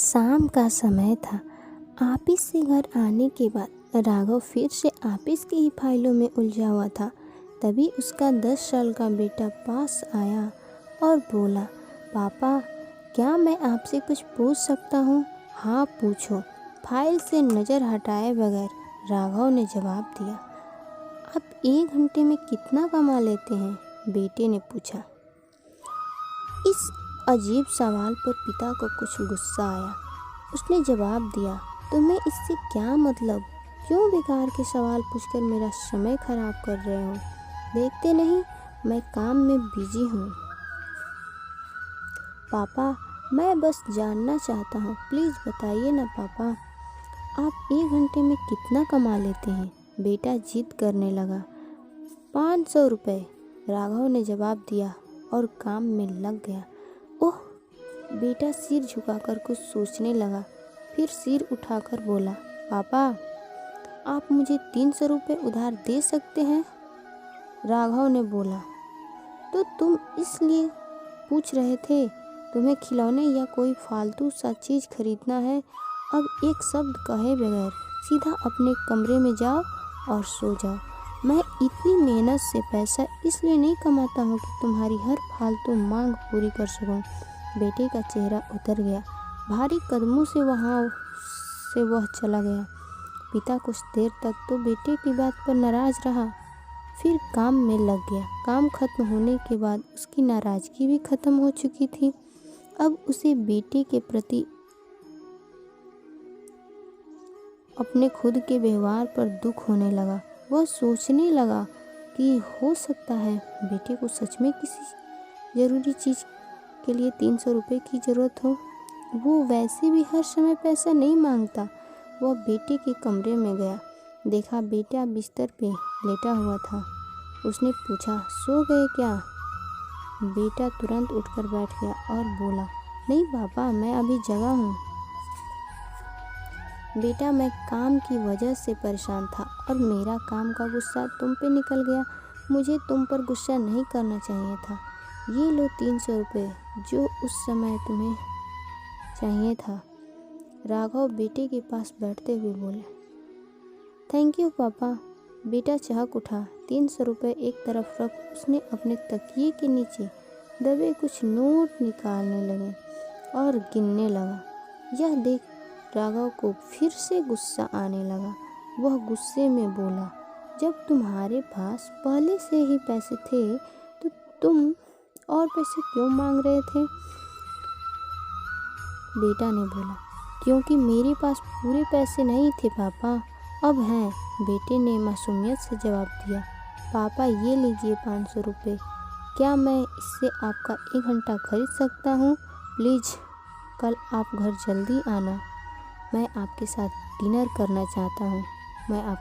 शाम का समय था। ऑफिस से घर आने के बाद राघव फिर से ऑफिस की ही फाइलों में उलझा हुआ था। तभी उसका 10 साल का बेटा पास आया और बोला, पापा क्या मैं आपसे कुछ पूछ सकता हूँ? हाँ पूछो, फाइल से नज़र हटाए बगैर राघव ने जवाब दिया। आप 1 घंटे में कितना कमा लेते हैं? बेटे ने पूछा। इस अजीब सवाल पर पिता को कुछ गुस्सा आया। उसने जवाब दिया, तुम्हें इससे क्या मतलब? क्यों बेकार के सवाल पूछकर मेरा समय खराब कर रहे हो? देखते नहीं मैं काम में बिजी हूँ। पापा मैं बस जानना चाहता हूँ, प्लीज़ बताइए ना पापा। आप 1 घंटे में कितना कमा लेते हैं? बेटा जिद करने लगा। 500 रुपये, राघव ने जवाब दिया और काम में लग गया। ओह, बेटा सिर झुकाकर कुछ सोचने लगा, फिर सिर उठाकर बोला, पापा आप मुझे 300 रुपये उधार दे सकते हैं? राघव ने बोला, तो तुम इसलिए पूछ रहे थे? तुम्हें खिलौने या कोई फालतू सा चीज़ खरीदना है? अब एक शब्द कहे बगैर सीधा अपने कमरे में जाओ और सो जाओ। मैं इतनी मेहनत से पैसा इसलिए नहीं कमाता हूँ कि तुम्हारी हर फालतू मांग पूरी कर सकूँ। बेटे का चेहरा उतर गया। भारी कदमों से वह चला गया। पिता कुछ देर तक तो बेटे की बात पर नाराज रहा, फिर काम में लग गया। काम खत्म होने के बाद उसकी नाराज़गी भी खत्म हो चुकी थी। अब उसे बेटे के प्रति अपने खुद के व्यवहार पर दुख होने लगा। वह सोचने लगा कि हो सकता है बेटे को सच में किसी ज़रूरी चीज़ के लिए 300 रुपये की ज़रूरत हो। वो वैसे भी हर समय पैसा नहीं मांगता। वह बेटे के कमरे में गया, देखा बेटा बिस्तर पे लेटा हुआ था। उसने पूछा, सो गए क्या? बेटा तुरंत उठकर बैठ गया और बोला, नहीं पापा मैं अभी जगा हूँ। बेटा मैं काम की वजह से परेशान था और मेरा काम का गुस्सा तुम पे निकल गया। मुझे तुम पर गुस्सा नहीं करना चाहिए था। ये लो 300 रुपये जो उस समय तुम्हें चाहिए था। राघव बेटे के पास बैठते हुए बोले, थैंक यू पापा। बेटा चहक उठा। 300 रुपये एक तरफ रख उसने अपने तकिए के नीचे दबे कुछ नोट निकालने लगे और गिनने लगा। यह देख राघव को फिर से गुस्सा आने लगा। वह गुस्से में बोला, जब तुम्हारे पास पहले से ही पैसे थे तो तुम और पैसे क्यों मांग रहे थे? बेटा ने बोला, क्योंकि मेरे पास पूरे पैसे नहीं थे पापा, अब हैं। बेटे ने मासूमियत से जवाब दिया, पापा ये लीजिए 500 रुपये। क्या मैं इससे आपका 1 घंटा खरीद सकता हूँ? प्लीज़ कल आप घर जल्दी आना। मैं आपके साथ डिनर करना चाहता हूँ। मैं आप